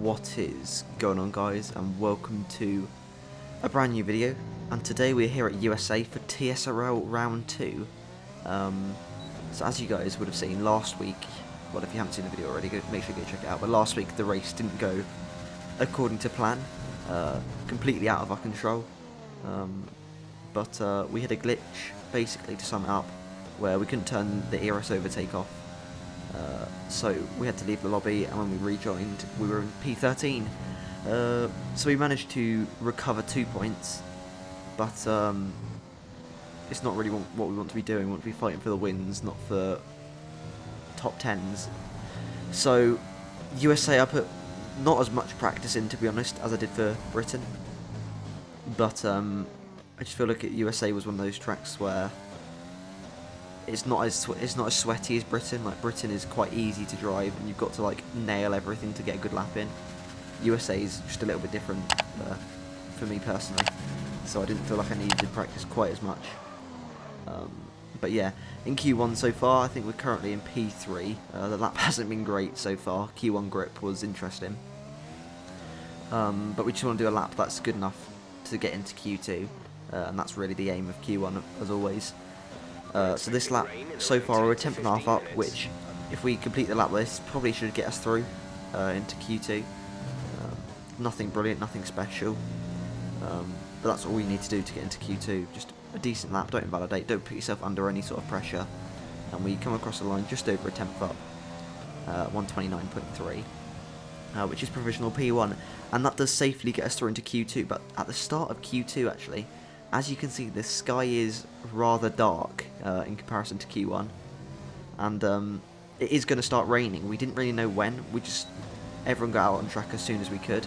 What is going on, guys, and welcome to a brand new video. And today we're here at USA for TSRL round 2. So as you guys would have seen last week, well, if you haven't seen the video already, make sure you go check it out. But last week the race didn't go according to plan, completely out of our control. But we had a glitch, basically, to sum it up, where we couldn't turn the ERS overtake off. So we had to leave the lobby, and when we rejoined, we were in P13. So we managed to recover 2 points, but it's not really what we want to be doing. We want to be fighting for the wins, not for top 10s. So USA, I put not as much practice in, to be honest, as I did for Britain. But I just feel like USA was one of those tracks where it's not as sweaty as Britain. Like, Britain is quite easy to drive, and you've got to like nail everything to get a good lap in. USA is just a little bit different for me personally, so I didn't feel like I needed to practice quite as much. But yeah, in Q1 so far, I think we're currently in P3. The lap hasn't been great so far. Q1 grip was interesting, but we just want to do a lap that's good enough to get into Q2, and that's really the aim of Q1 as always. So this lap so far we're a 10th and a half up, which if we complete the lap this probably should get us through into Q2. Nothing brilliant, nothing special, but that's all you need to do to get into Q2. Just a decent lap, don't invalidate, don't put yourself under any sort of pressure, and we come across the line just over a 10th up, 129.3, which is provisional P1, and that does safely get us through into Q2. But at the start of Q2 actually, as you can see, the sky is rather dark in comparison to Q1, and it is going to start raining. We didn't really know when. Everyone got out on track as soon as we could,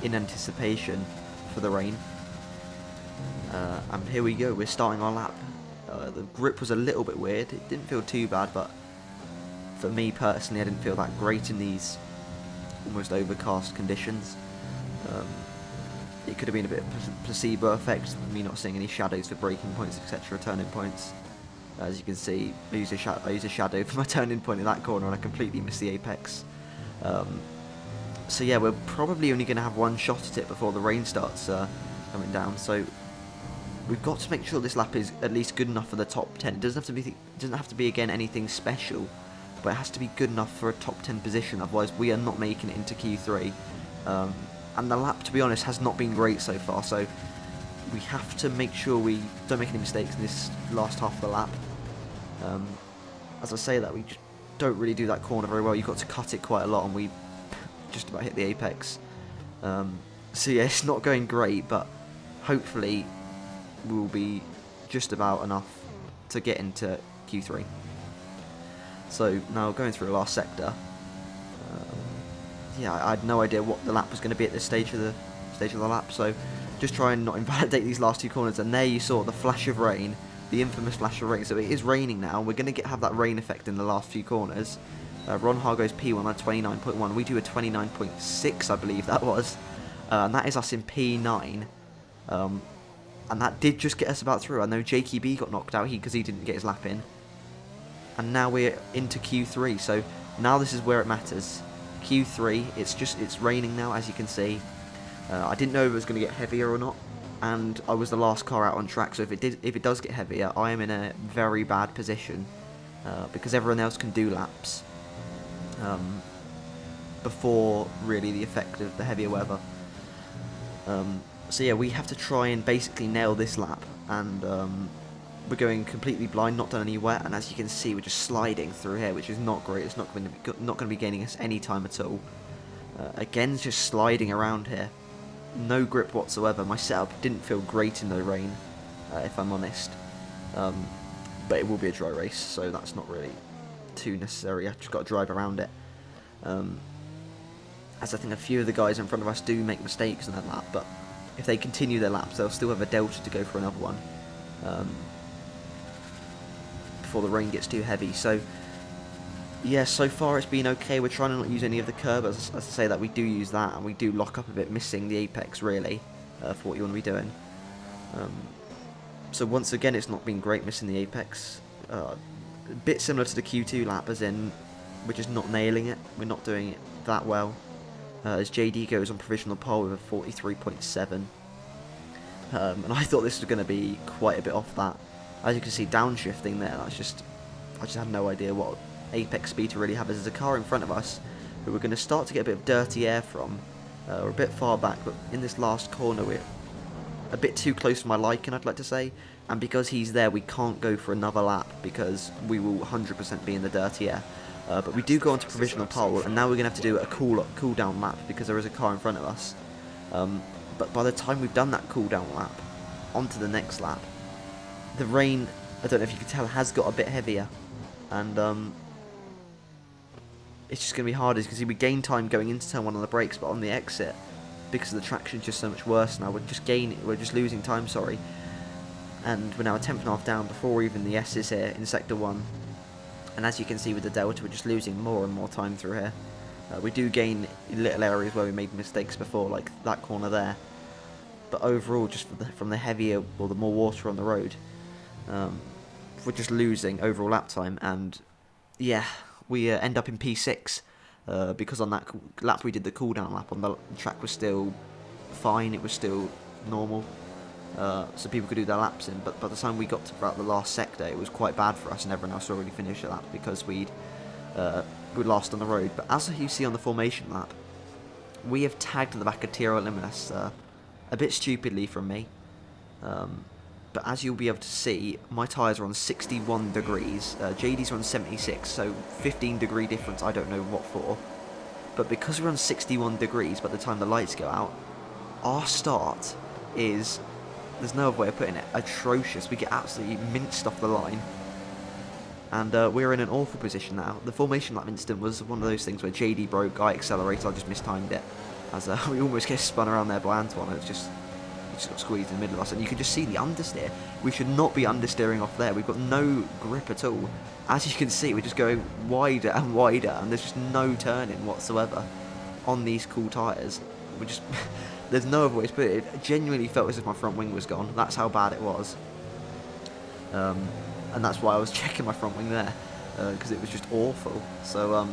in anticipation for the rain. And here we go. We're starting our lap. The grip was a little bit weird. It didn't feel too bad, but for me personally, I didn't feel that great in these almost overcast conditions. It could have been a bit of placebo effect, me not seeing any shadows for braking points, etc., turning points. As you can see, I use a shadow for my turning point in that corner, and I completely missed the apex. So yeah, we're probably only going to have one shot at it before the rain starts coming down. So we've got to make sure this lap is at least good enough for the top 10. It doesn't have to be again anything special, but it has to be good enough for a top 10 position. Otherwise, we are not making it into Q3. And the lap, to be honest, has not been great so far, so we have to make sure we don't make any mistakes in this last half of the lap. As I say that, we just don't really do that corner very well. You've got to cut it quite a lot, and we just about hit the apex. So yeah, it's not going great, but hopefully we'll be just about enough to get into Q3. So now going through the last sector. Yeah, I had no idea what the lap was going to be at this stage of the lap, so just try and not invalidate these last two corners. And there you saw the flash of rain, the infamous flash of rain. So it is raining now, and we're going to have that rain effect in the last few corners. Ron Hargo's P1 at 29.1. We do a 29.6, I believe that was, and that is us in P9. And that did just get us about through. I know JQB got knocked out because he didn't get his lap in, and now we're into Q3. So now this is where it matters. Q3, it's raining now, as you can see. I didn't know if it was going to get heavier or not, and I was the last car out on track, so if it does get heavier, I am in a very bad position, because everyone else can do laps before really the effect of the heavier weather. So yeah, we have to try and basically nail this lap, and we're going completely blind, not done any wet, and as you can see, we're just sliding through here, which is not great. It's not going to be gaining us any time at all. Again, just sliding around here, no grip whatsoever. My setup didn't feel great in the rain, if I'm honest, but it will be a dry race, so that's not really too necessary. I've just got to drive around it, as I think a few of the guys in front of us do make mistakes in their lap, but if they continue their laps, they'll still have a delta to go for another one. Before the rain gets too heavy. So yeah, so far it's been okay. We're trying to not use any of the curb, as I say that we do use that, and we do lock up a bit, missing the apex really, for what you want to be doing. So once again, it's not been great missing the apex. A bit similar to the Q2 lap, as in we're just not nailing it. We're not doing it that well. As JD goes on provisional pole with a 43.7. And I thought this was going to be quite a bit off that. As you can see, downshifting there, I just had no idea what apex speed to really have. There's a car in front of us who we're going to start to get a bit of dirty air from. We're a bit far back, but in this last corner we're a bit too close for my liking, I'd like to say. And because he's there, we can't go for another lap because we will 100% be in the dirty air. But we do go on to provisional pole, and now we're going to have to do a cool down lap because there is a car in front of us. But by the time we've done that cool down lap, onto the next lap, the rain, I don't know if you can tell, has got a bit heavier. And it's just going to be hard. As you can see, we gain time going into turn 1 on the brakes, but on the exit, because the traction's just so much worse now, we're just losing time, sorry. And we're now a tenth and a half down before even the S is here in sector 1. And as you can see with the delta, we're just losing more and more time through here. We do gain in little areas where we made mistakes before, like that corner there. But overall, just from the heavier or the more water on the road, we're just losing overall lap time. And yeah, we end up in P6 because on that lap we did the cool down lap. On the track was still fine, it was still normal. So people could do their laps in, but by the time we got to about the last sector, it was quite bad for us, and everyone else already finished a lap because we lost on the road. But as you see on the formation lap, we have tagged at the back of TSRL Limitless, a bit stupidly from me. But as you'll be able to see, my tyres are on 61 degrees, JD's are on 76, so 15 degree difference, I don't know what for. But because we're on 61 degrees by the time the lights go out, our start is, there's no other way of putting it, atrocious. We get absolutely minced off the line. And we're in an awful position now. The formation lap incident was one of those things where JD broke, I accelerated, I just mistimed it. As we almost get spun around there by Antoine. It just got squeezed in the middle of us. And you can just see the understeer. We should not be understeering off there. We've got no grip at all. As you can see, we're just going wider and wider, and there's just no turning whatsoever on these cool tyres. We're just... There's no other way to put it. It genuinely felt as if my front wing was gone. That's how bad it was. And that's why I was checking my front wing there, because it was just awful. So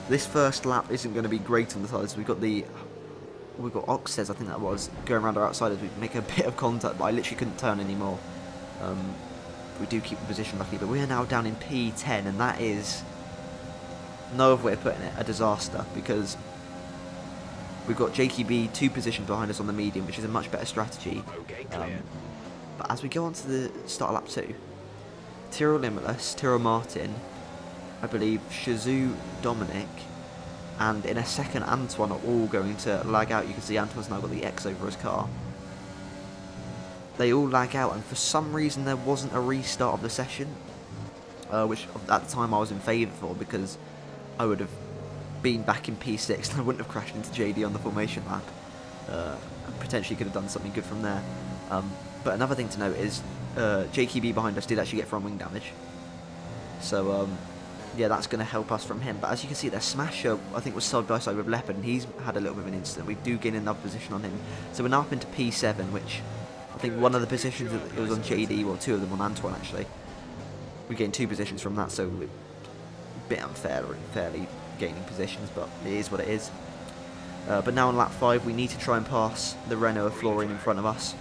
this first lap isn't going to be great on the tyres. We've got Oxes, I think that was, going around our outsiders. We make a bit of contact, but I literally couldn't turn anymore. We do keep the position luckily, but we are now down in P10, and that is, no other way of putting it, a disaster, because we've got JKB 2 positions behind us on the medium, which is a much better strategy. But as we go on to the start of lap 2, TSRL Limitless, Tyrrell Martin, I believe Shazoo Dominic, and in a second Antoine are all going to lag out. You can see Antoine's now got the X over his car. They all lag out, and for some reason there wasn't a restart of the session, which at the time I was in favour for, because I would have been back in P6 and I wouldn't have crashed into JD on the formation lap, and potentially could have done something good from there. But another thing to note is JKB behind us did actually get front wing damage, so yeah, that's going to help us from him. But as you can see, their Smasher, I think, was side by side with Leopard, and he's had a little bit of an incident. We do gain another position on him, so we're now up into P7, which I think one of the positions it was on JD, well, 2 of them on Antoine actually. We gained 2 positions from that, so we're a bit unfairly gaining positions, but it is what it is. But now on lap 5, we need to try and pass the Renault of Florine in front of us.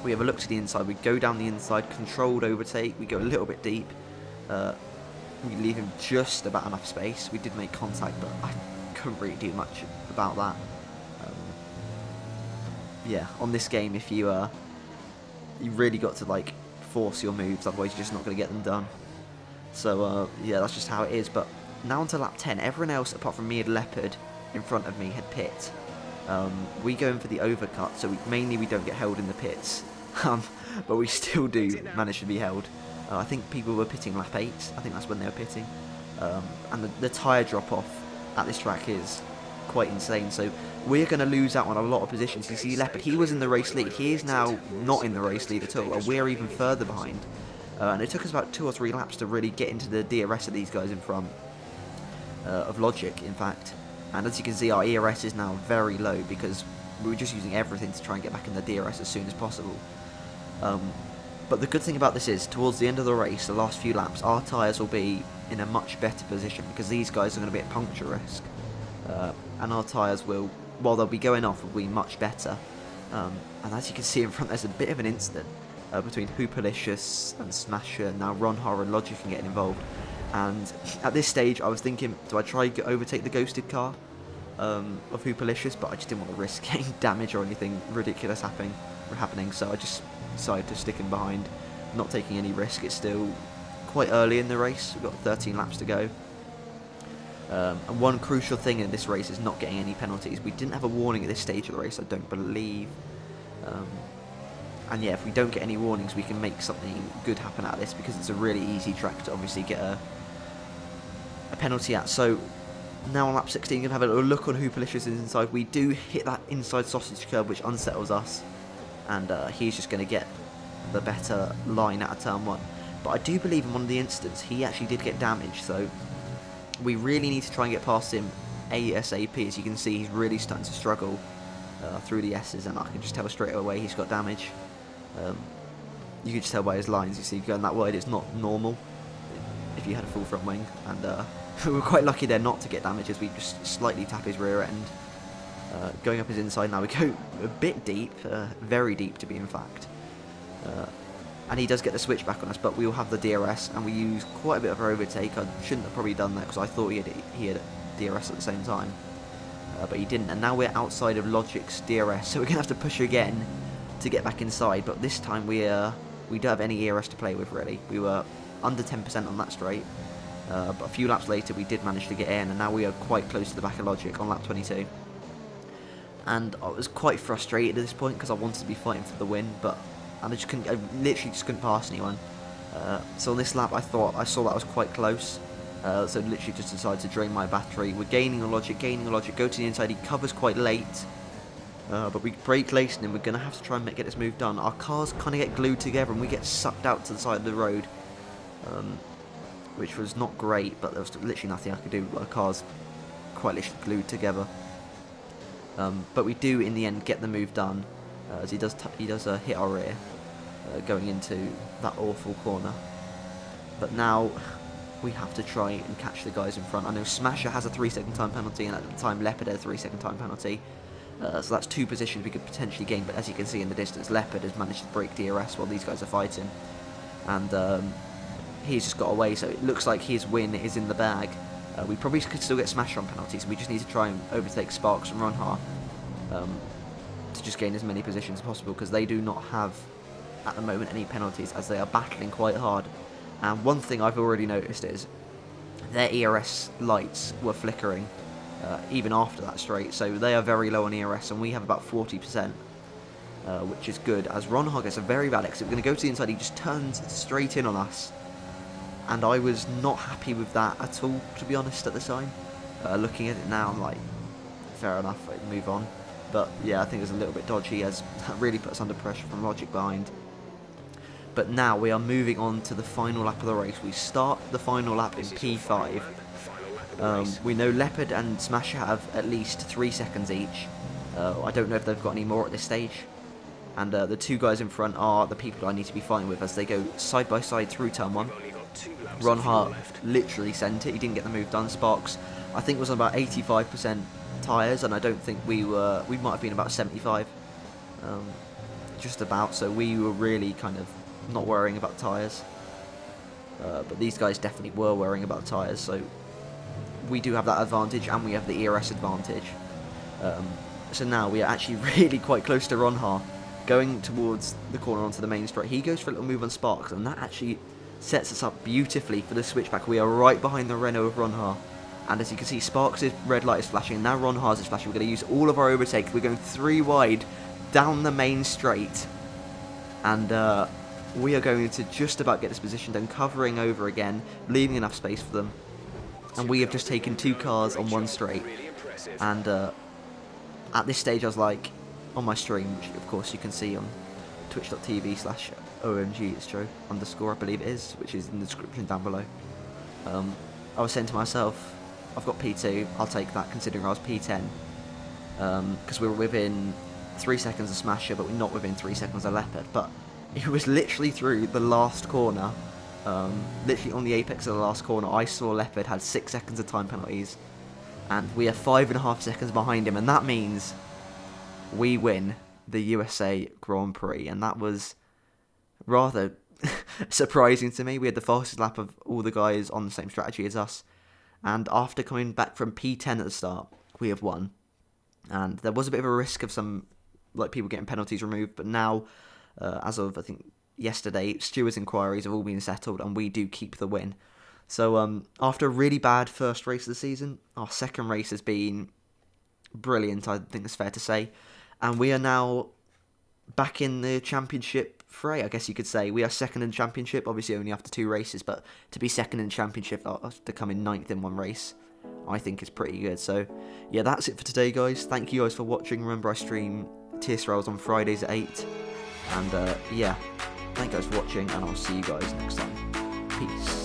We have a look to the inside, we go down the inside, controlled overtake, we go a little bit deep. We leave him just about enough space. We did make contact, but I couldn't really do much about that. Yeah, on this game, if you really got to like force your moves, otherwise you're just not going to get them done. So yeah, that's just how it is. But now onto lap 10, everyone else apart from me and Leopard in front of me had pit. We go in for the overcut, so mainly we don't get held in the pits, but we still do manage to be held. I think people were pitting lap 8, I think that's when they were pitting. And the tyre drop off at this track is quite insane, so we're going to lose out on a lot of positions. You see Leopard, he was in the race lead, he is now not in the race lead at all, and we're even further behind. And it took us about 2 or 3 laps to really get into the DRS of these guys in front, of Logic in fact. And as you can see, our ERS is now very low because we were just using everything to try and get back in the DRS as soon as possible. But the good thing about this is, towards the end of the race, the last few laps, our tyres will be in a much better position because these guys are going to be at puncture risk, and our tyres will, while they'll be going off, will be much better. And as you can see in front, there's a bit of an incident between Hoopalicious and Smasher. Now Ronha and Logic can get involved, and at this stage I was thinking, do I try to overtake the ghosted car of Hoopalicious, but I just didn't want to risk getting damage or anything ridiculous happening, so I just decided to stick in behind, not taking any risk. It's still quite early in the race, we've got 13 laps to go. And one crucial thing in this race is not getting any penalties. We didn't have a warning at this stage of the race, I don't believe. And yeah, if we don't get any warnings, we can make something good happen out of this, because it's a really easy track to obviously get a penalty at. So now on lap 16, going to have a little look on Hoopalicious inside. We do hit that inside sausage curb, which unsettles us, and he's just going to get the better line out of turn 1. But I do believe in one of the incidents, he actually did get damaged, so we really need to try and get past him ASAP. As you can see, he's really starting to struggle through the S's, and I can just tell straight away he's got damage. You can just tell by his lines, you see, going that wide, it's not normal if you had a full front wing, and we were quite lucky there not to get damage, as we just slightly tap his rear end. Going up his inside now, we go a bit deep, very deep to be in fact. And he does get the switch back on us, but we will have the DRS, and we use quite a bit of our overtake. I shouldn't have probably done that, because I thought he had DRS at the same time, but he didn't. And now we're outside of Logic's DRS, so we're going to have to push again to get back inside. But this time we don't have any ERS to play with, really. We were under 10% on that straight, but a few laps later we did manage to get in, and now we are quite close to the back of Logic on lap 22. And I was quite frustrated at this point, because I wanted to be fighting for the win, but I literally just couldn't pass anyone. So on this lap, I saw that I was quite close. So literally just decided to drain my battery. We're gaining a Logic, go to the inside. He covers quite late, but we brake lacing him. We're going to have to try and get this move done. Our cars kind of get glued together, and we get sucked out to the side of the road, which was not great, but there was literally nothing I could do. Our cars quite literally glued together. But we do, in the end, get the move done, as he does hit our rear, going into that awful corner. But now we have to try and catch the guys in front. I know Smasher has a 3-second time penalty, and at the time Leopard had a 3-second time penalty. So that's 2 positions we could potentially gain, but as you can see in the distance, Leopard has managed to break DRS while these guys are fighting. And he's just got away, so it looks like his win is in the bag. We probably could still get Smasher on penalties, so we just need to try and overtake Sparks and Ronha to just gain as many positions as possible, because they do not have, at the moment, any penalties, as they are battling quite hard. And one thing I've already noticed is their ERS lights were flickering even after that straight, so they are very low on ERS, and we have about 40%, which is good, as Ronha gets a very bad exit. We're going to go to the inside, he just turns straight in on us, and I was not happy with that at all, to be honest, at the time. Looking at it now, I'm like, fair enough, I'd move on. But yeah, I think it was a little bit dodgy, as that really puts us under pressure from Logic behind. But now we are moving on to the final lap of the race. We start the final lap in P5. We know Leopard and Smasher have at least 3 seconds each. I don't know if they've got any more at this stage. And the 2 guys in front are the people I need to be fighting with as they go side by side through turn 1. Ronha literally sent it, he didn't get the move done. Sparks, I think, was on about 85% tyres, and I don't think we might have been about 75, just about, so we were really kind of not worrying about tyres, but these guys definitely were worrying about tyres, so we do have that advantage, and we have the ERS advantage. So now we are actually really quite close to Ronha, going towards the corner onto the main straight. He goes for a little move on Sparks, and that actually sets us up beautifully for the switchback. We are right behind the Renault of Ronha. And as you can see, Sparks' red light is flashing, and now Ronha's is flashing. We're going to use all of our overtake. We're going 3 wide down the main straight. And we are going to just about get this position done, covering over again, leaving enough space for them. And we have just taken 2 cars on 1 straight. And at this stage, I was like, on my stream, which of course you can see on twitch.tv/OMG, it's true, _ I believe it is, which is in the description down below. I was saying to myself, I've got P2, I'll take that considering I was P10, because we were within 3 seconds of Smasher, but we're not within 3 seconds of Leopard. But it was literally through the last corner Literally on the apex of the last corner, I saw Leopard had 6 seconds of time penalties, and we are 5.5 seconds behind him, and that means we win the USA Grand Prix, and that was rather surprising to me. We had the fastest lap of all the guys on the same strategy as us, and after coming back from P10 at the start, we have won. And there was a bit of a risk of some people getting penalties removed, but now, as of I think yesterday, stewards' inquiries have all been settled, and we do keep the win. So after a really bad first race of the season, our second race has been brilliant, I think it's fair to say, and we are now back in the championship fray, I guess you could say. We are second in championship, obviously only after 2 races, but to be second in championship after coming 9th in 1 race, I think is pretty good. So yeah, that's it for today, guys. Thank you guys for watching. Remember, I stream TSRLs on Fridays at 8, and yeah, thank you guys for watching, and I'll see you guys next time. Peace.